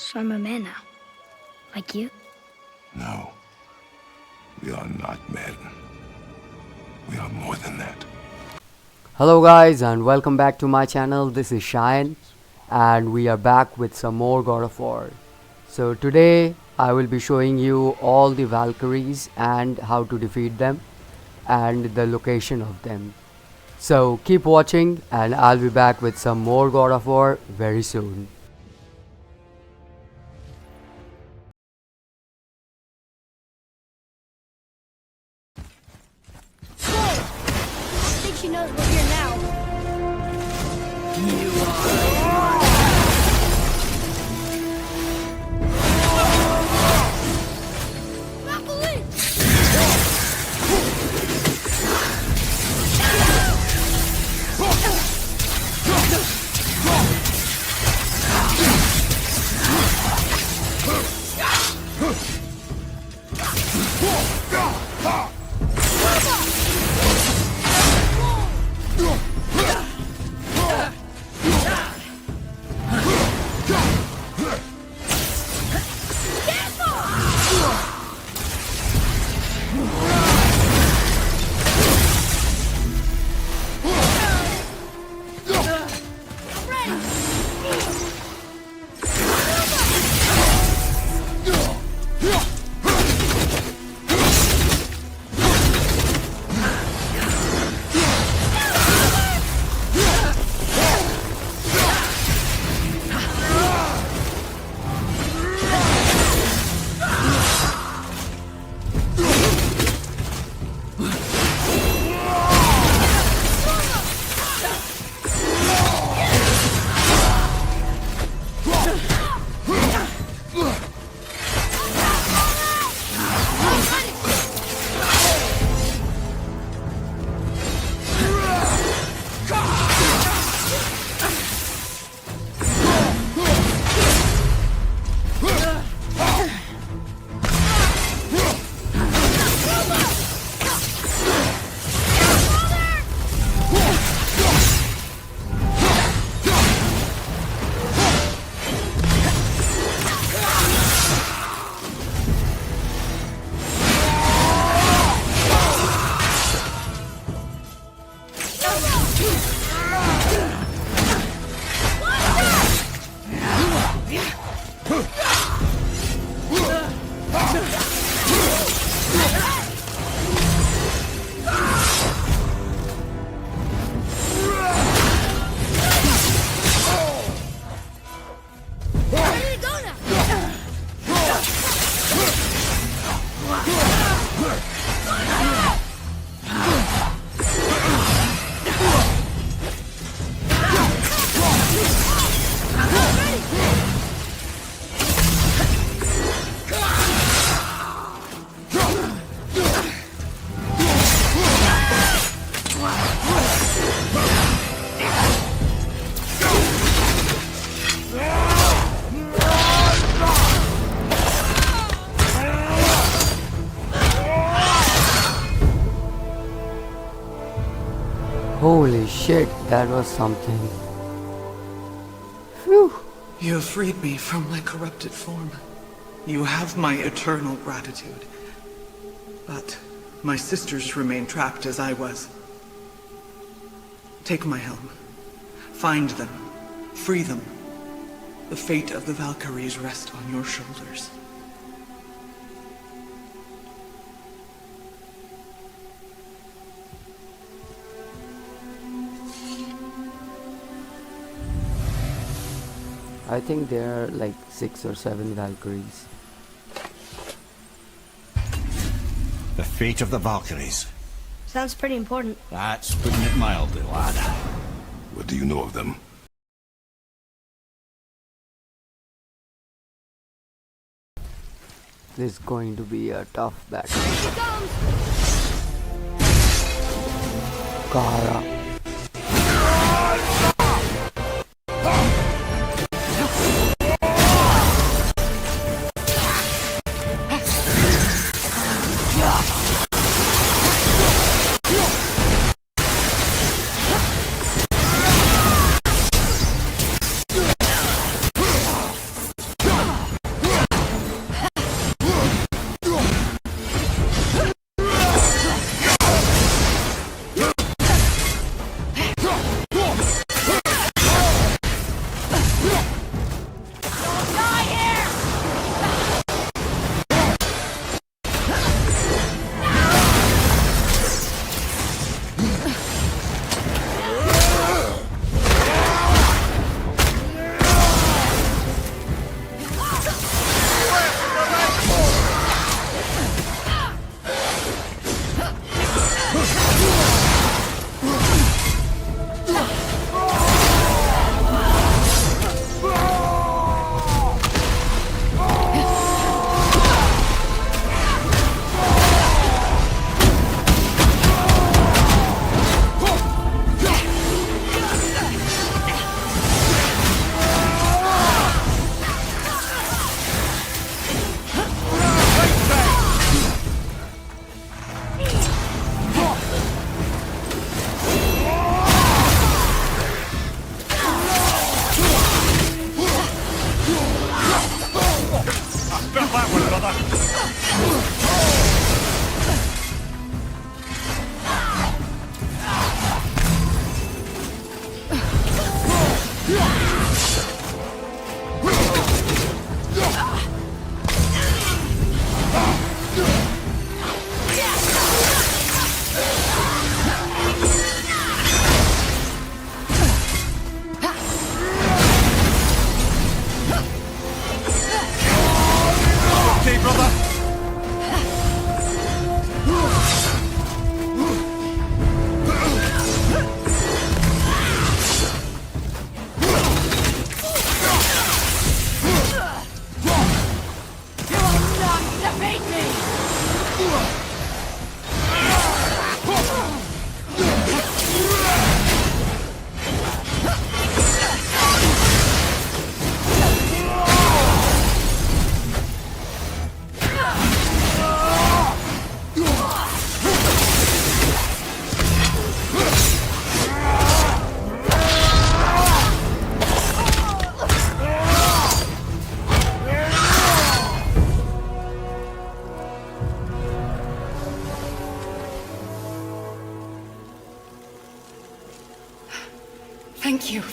So I'm a man now. Like you? No. We are not men. We are more than that. Hello guys and welcome back to my channel. This is Shayan and we are back with some more God of War. So today I will be showing you all the Valkyries and how to defeat them and the location of them. So keep watching and I'll be back with some more God of War very soon. I think she knows we're here now. Holy shit, that was something. Phew. You have freed me from my corrupted form. You have my eternal gratitude. But my sisters remain trapped as I was. Take my helm. Find them. Free them. The fate of the Valkyries rests on your shoulders. I think there are like 6 or 7 Valkyries. The fate of the Valkyries. Sounds pretty important. That's putting it mildly, lad. What do you know of them? This is going to be a tough battle. Here she comes! Kara.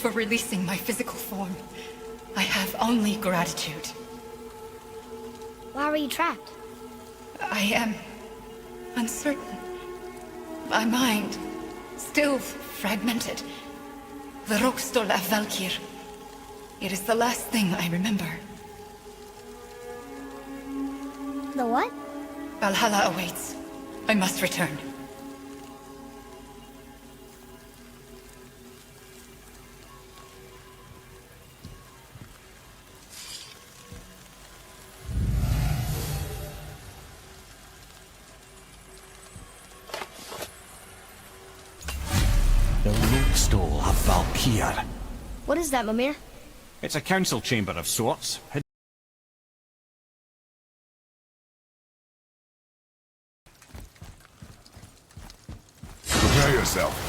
for releasing my physical form. I have only gratitude. Why were you trapped? I am uncertain. My mind still fragmented. The Rokstol of Valkyr. It is the last thing I remember. The what? Valhalla awaits. I must return. The Rokstol of Valkyr. What is that, Mimir? It's a council chamber of sorts. Prepare yourself.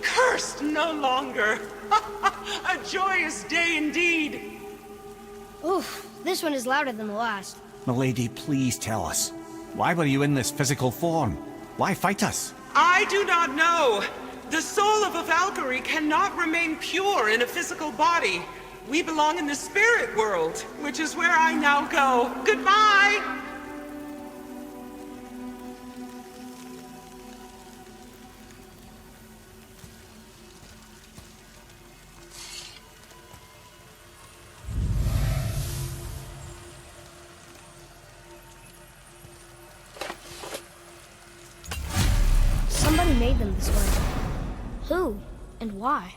Cursed no longer. A joyous day indeed. Oof, this one is louder than the last. Milady, please tell us. Why were you in this physical form? Why fight us? I do not know. The soul of a Valkyrie cannot remain pure in a physical body. We belong in the spirit world, which is where I now go. Goodbye! Somebody made them this way. Who? And why?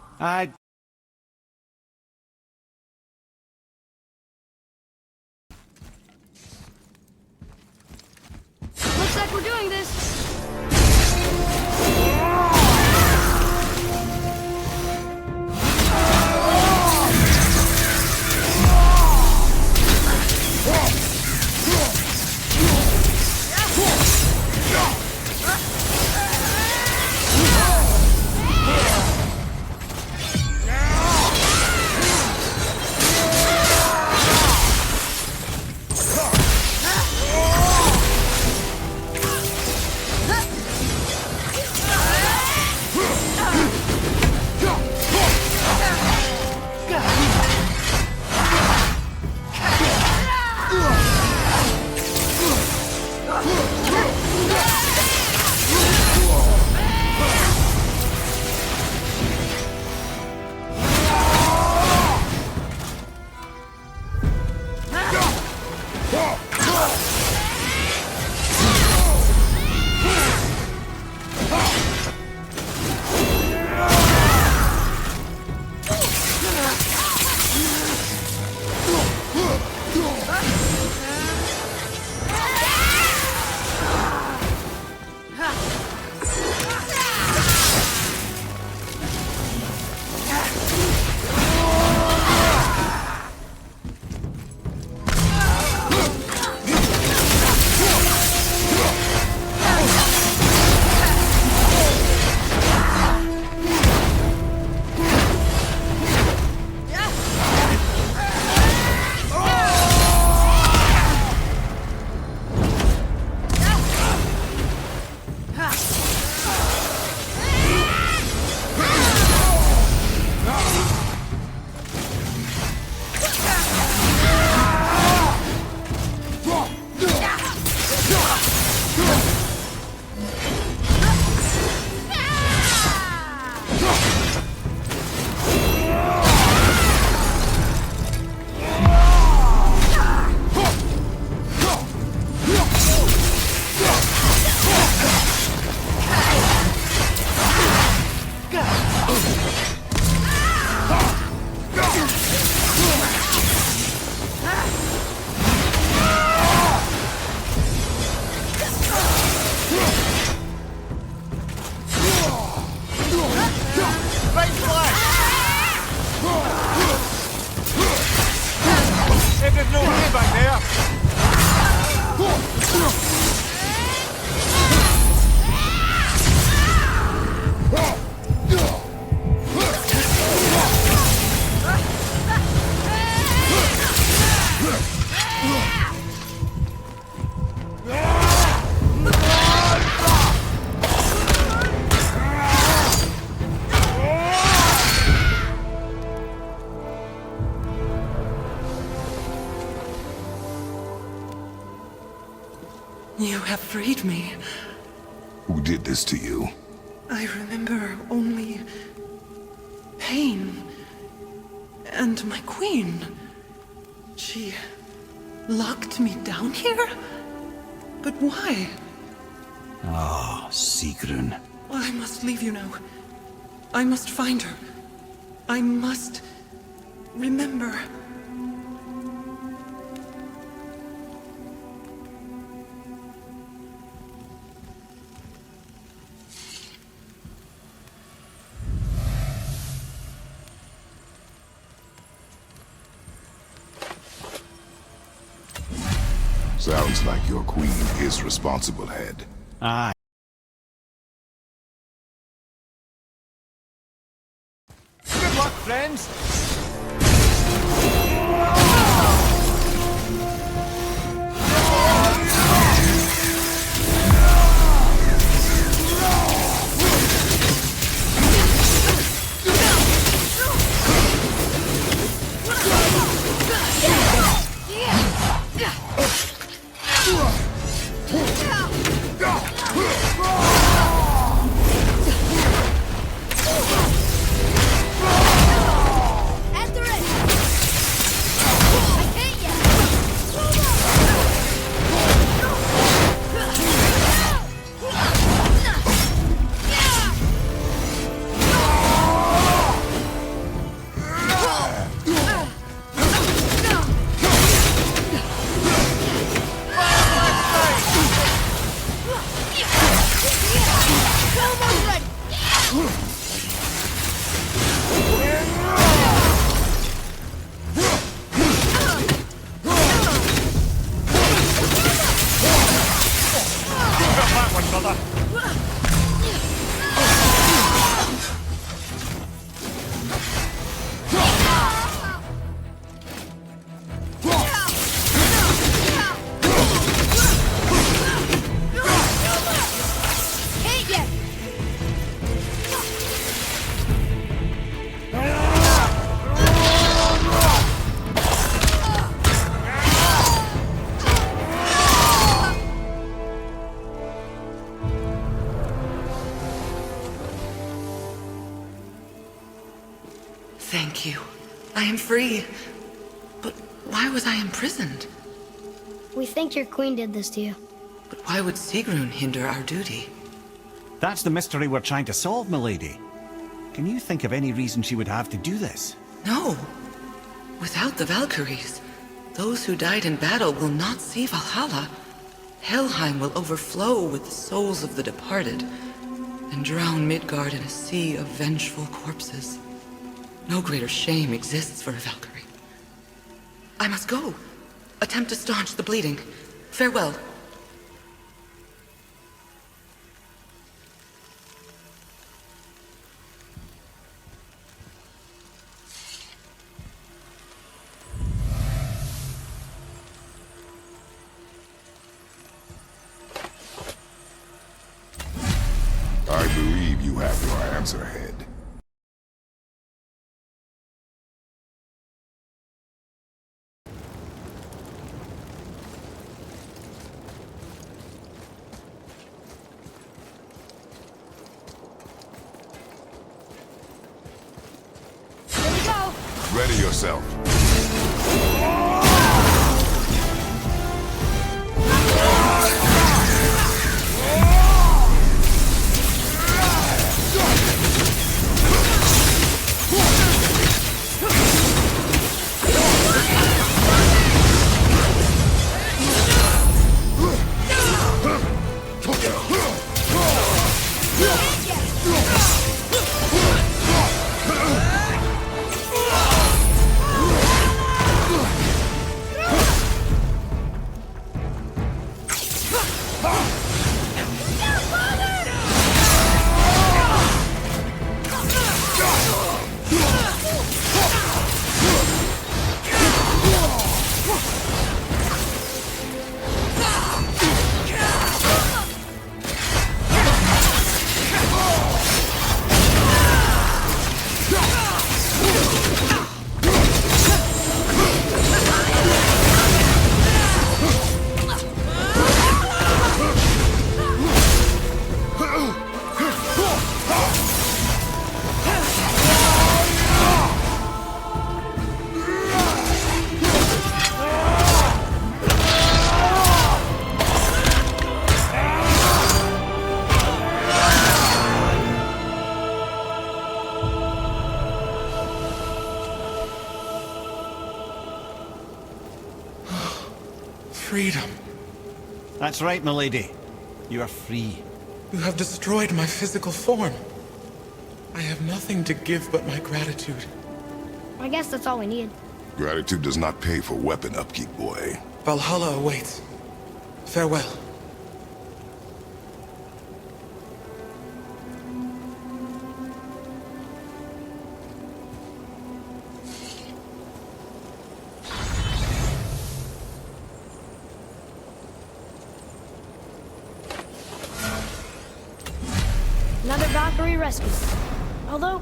Looks like we're doing this. You have freed me. Who did this to you? I remember only pain. And my queen. She locked me down here? But why? Ah, Sigrun. I must leave you now. I must find her. I must remember. Sounds like your queen is responsible, head. Aye. Good luck, friends! Thank you. I am free. But why was I imprisoned? We think your queen did this to you. But why would Sigrun hinder our duty? That's the mystery we're trying to solve, milady. Can you think of any reason she would have to do this? No. Without the Valkyries, those who died in battle will not see Valhalla. Helheim will overflow with the souls of the departed, and drown Midgard in a sea of vengeful corpses. No greater shame exists for a Valkyrie. I must go. Attempt to staunch the bleeding. Farewell. I believe you have your answer, Head. Here we go. Ready yourself. Freedom. That's right, milady. You are free. You have destroyed my physical form. I have nothing to give but my gratitude. I guess that's all we need. Gratitude does not pay for weapon upkeep, boy. Valhalla awaits. Farewell. Another Valkyrie rescue. Although,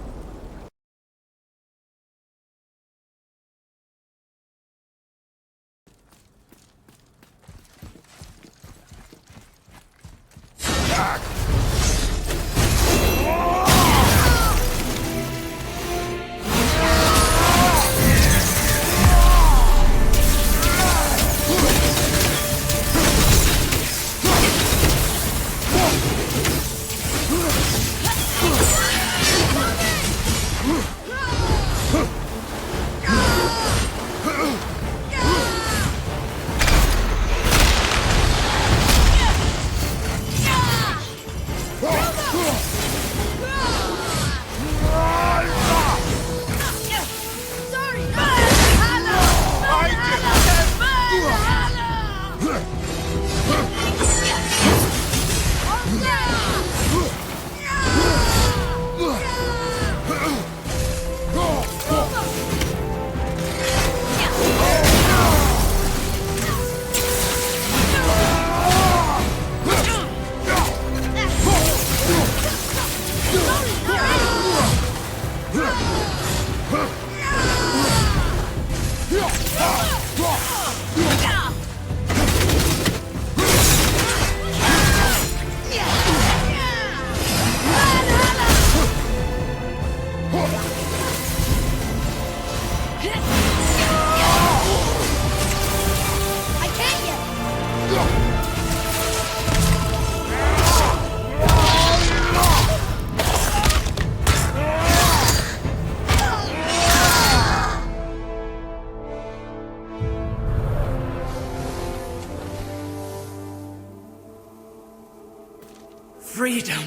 freedom.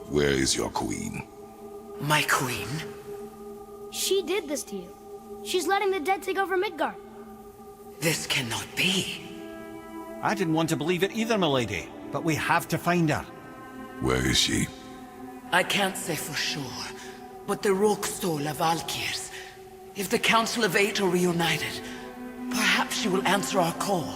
Where is your queen? My queen? She did this to you. She's letting the dead take over Midgard. This cannot be. I didn't want to believe it either, milady, but we have to find her. Where is she? I can't say for sure, but the Rokstol of Valkyries. If the Council of Eight are reunited, perhaps she will answer our call.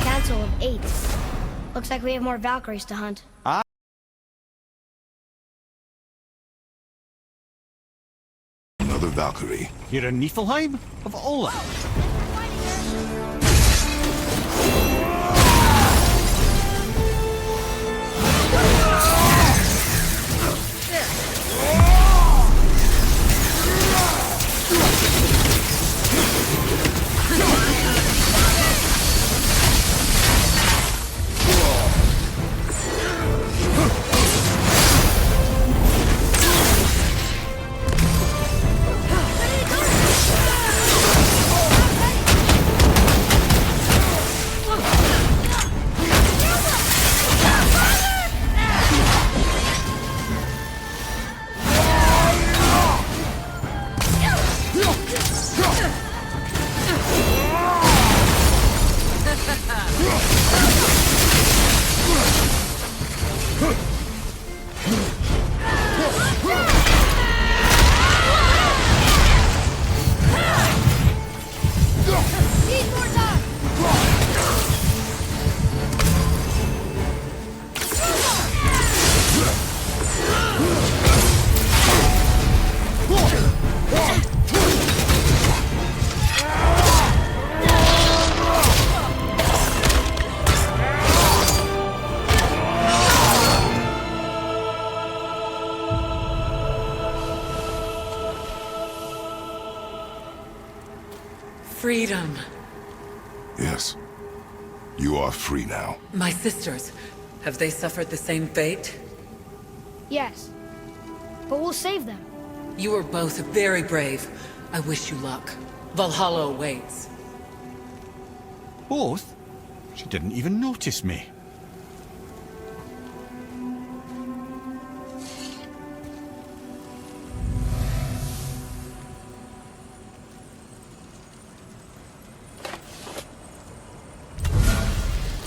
Council of 8. Looks like we have more Valkyries to hunt. Another Valkyrie. You're in Niflheim? Of Olrun? Freedom. Yes. You are free now. My sisters, have they suffered the same fate? Yes. But we'll save them. You are both very brave. I wish you luck. Valhalla awaits. Both? She didn't even notice me.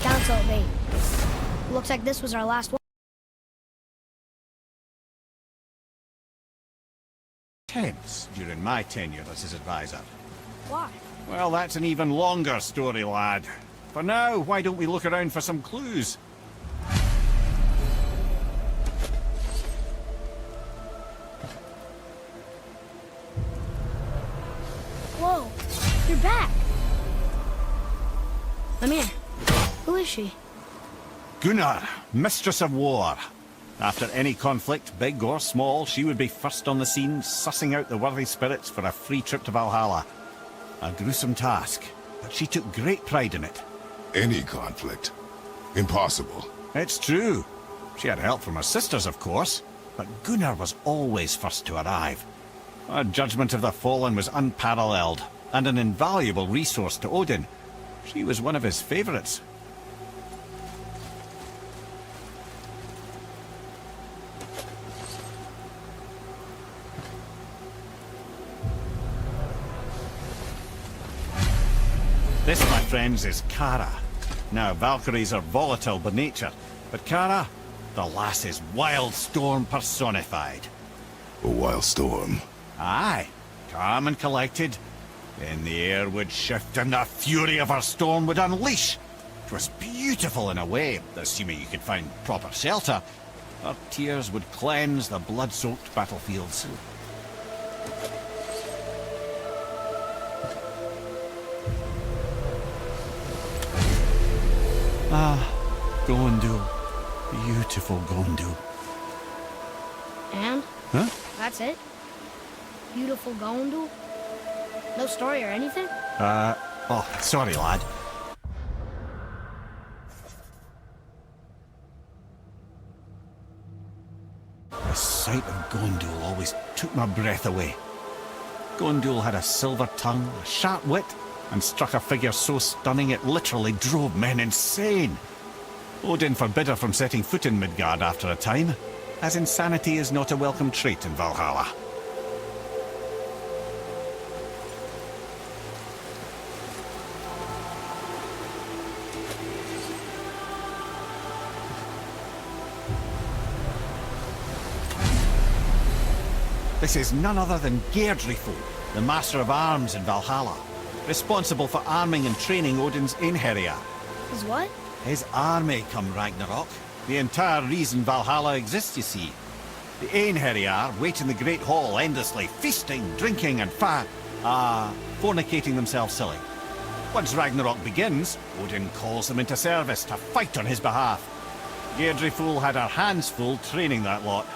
Council of 8. Looks like this was our last one. Tense during my tenure as his advisor. Why? Well, that's an even longer story, lad. For now, why don't we look around for some clues? Whoa, you're back. I'm here. Who is she? Gunnr, Mistress of War. After any conflict, big or small, she would be first on the scene, sussing out the worthy spirits for a free trip to Valhalla. A gruesome task, but she took great pride in it. Any conflict. Impossible. It's true. She had help from her sisters, of course, but Gunnr was always first to arrive. Her judgment of the fallen was unparalleled, and an invaluable resource to Odin. She was one of his favorites. This, my friends, is Kara. Now, Valkyries are volatile by nature, but Kara, the lass is wild storm personified. A wild storm. Aye, calm and collected. Then the air would shift and the fury of her storm would unleash. 'Twas beautiful in a way, assuming you could find proper shelter. Her tears would cleanse the blood-soaked battlefields. Ah, Gondul. Beautiful Gondul. And? Huh? That's it? Beautiful Gondul? No story or anything? Oh, sorry, lad. The sight of Gondul always took my breath away. Gondul had a silver tongue, a sharp wit, and struck a figure so stunning it literally drove men insane. Odin forbid her from setting foot in Midgard after a time, as insanity is not a welcome trait in Valhalla. This is none other than Geirdriful, the Master of Arms in Valhalla, responsible for arming and training Odin's Einherjar. Is what? His army come Ragnarok. The entire reason Valhalla exists, you see. The Einherjar wait in the Great Hall endlessly, feasting, drinking and fornicating themselves silly. Once Ragnarok begins, Odin calls them into service to fight on his behalf. Geirdriful had her hands full training that lot.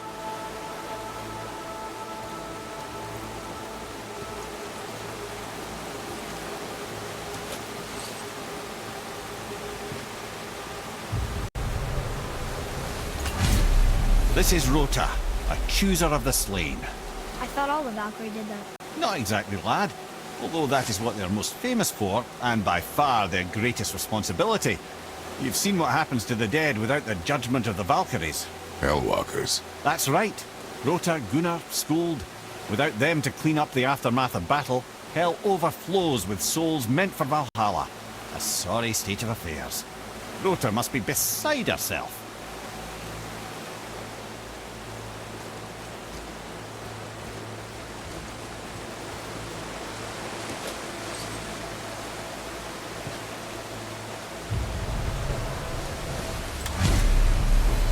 This is Rota, a chooser of the slain. I thought all the Valkyrie did that. Not exactly, lad. Although that is what they're most famous for, and by far their greatest responsibility. You've seen what happens to the dead without the judgment of the Valkyries. Hellwalkers. That's right. Rota, Gunnr, Skuld. Without them to clean up the aftermath of battle, hell overflows with souls meant for Valhalla. A sorry state of affairs. Rota must be beside herself.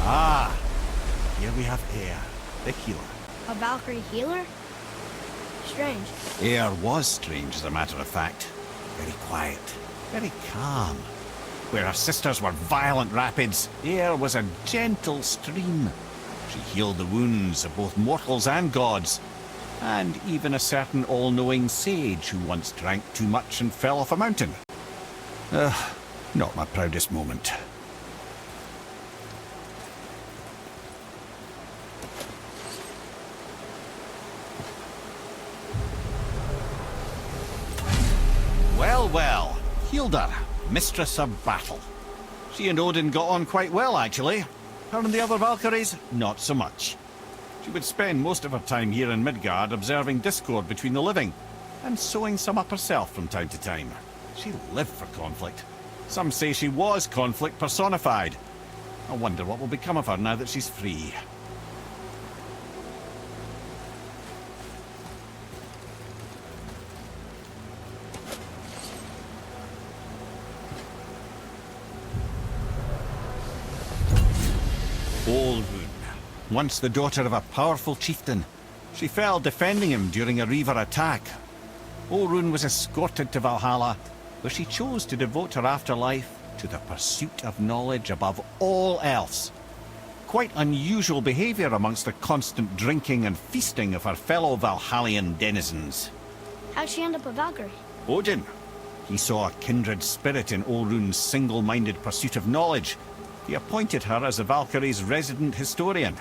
Ah, here we have Eir, the healer. A Valkyrie healer? Strange. Eir was strange, as a matter of fact. Very quiet, very calm. Where her sisters were violent rapids, Eir was a gentle stream. She healed the wounds of both mortals and gods, and even a certain all-knowing sage who once drank too much and fell off a mountain. Not my proudest moment. Well, Hildr, mistress of battle. She and Odin got on quite well, actually. Her and the other Valkyries, not so much. She would spend most of her time here in Midgard observing discord between the living, and sewing some up herself from time to time. She lived for conflict. Some say she was conflict personified. I wonder what will become of her now that she's free. Olrun, once the daughter of a powerful chieftain. She fell defending him during a Reaver attack. Olrun was escorted to Valhalla, where she chose to devote her afterlife to the pursuit of knowledge above all else. Quite unusual behavior amongst the constant drinking and feasting of her fellow Valhallian denizens. How'd she end up a Valkyrie? Odin. He saw a kindred spirit in Olrun's single-minded pursuit of knowledge. He appointed her as the Valkyrie's resident historian.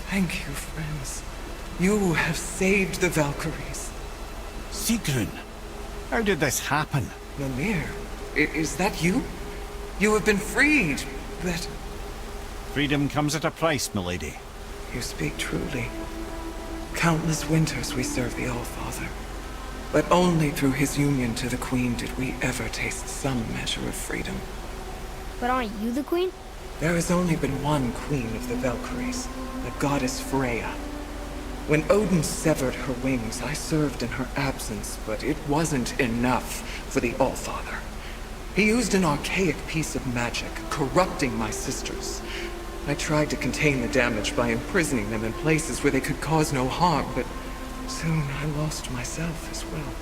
Thank you, friends. You have saved the Valkyries. Sigrun, how did this happen? Mimir, is that you? You have been freed, but... Freedom comes at a price, milady. You speak truly. Countless winters we served the All-Father. But only through his union to the Queen did we ever taste some measure of freedom. But aren't you the queen? There has only been one Queen of the Valkyries, the goddess Freya. When Odin severed her wings, I served in her absence, but it wasn't enough for the All-Father. He used an archaic piece of magic, corrupting my sisters. I tried to contain the damage by imprisoning them in places where they could cause no harm, but soon I lost myself as well.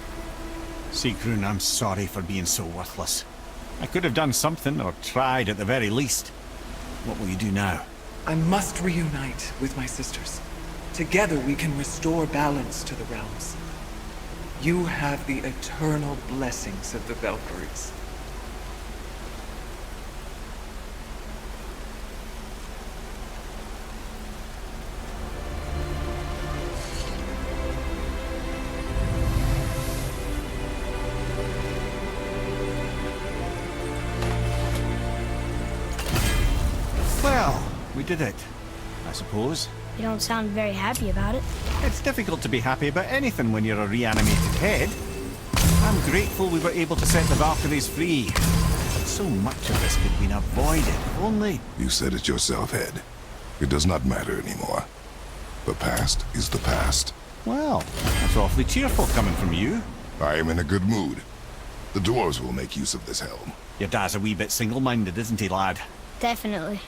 Sigrun, I'm sorry for being so worthless. I could have done something, or tried at the very least. What will you do now? I must reunite with my sisters. Together we can restore balance to the realms. You have the eternal blessings of the Valkyries. Well, we did it, I suppose. You don't sound very happy about it. It's difficult to be happy about anything when you're a reanimated head. I'm grateful we were able to set the Valkyries free. But so much of this could have been avoided, if only... You said it yourself, Head. It does not matter anymore. The past is the past. Well, that's awfully cheerful coming from you. I am in a good mood. The dwarves will make use of this helm. Your dad's a wee bit single-minded, isn't he, lad? Definitely.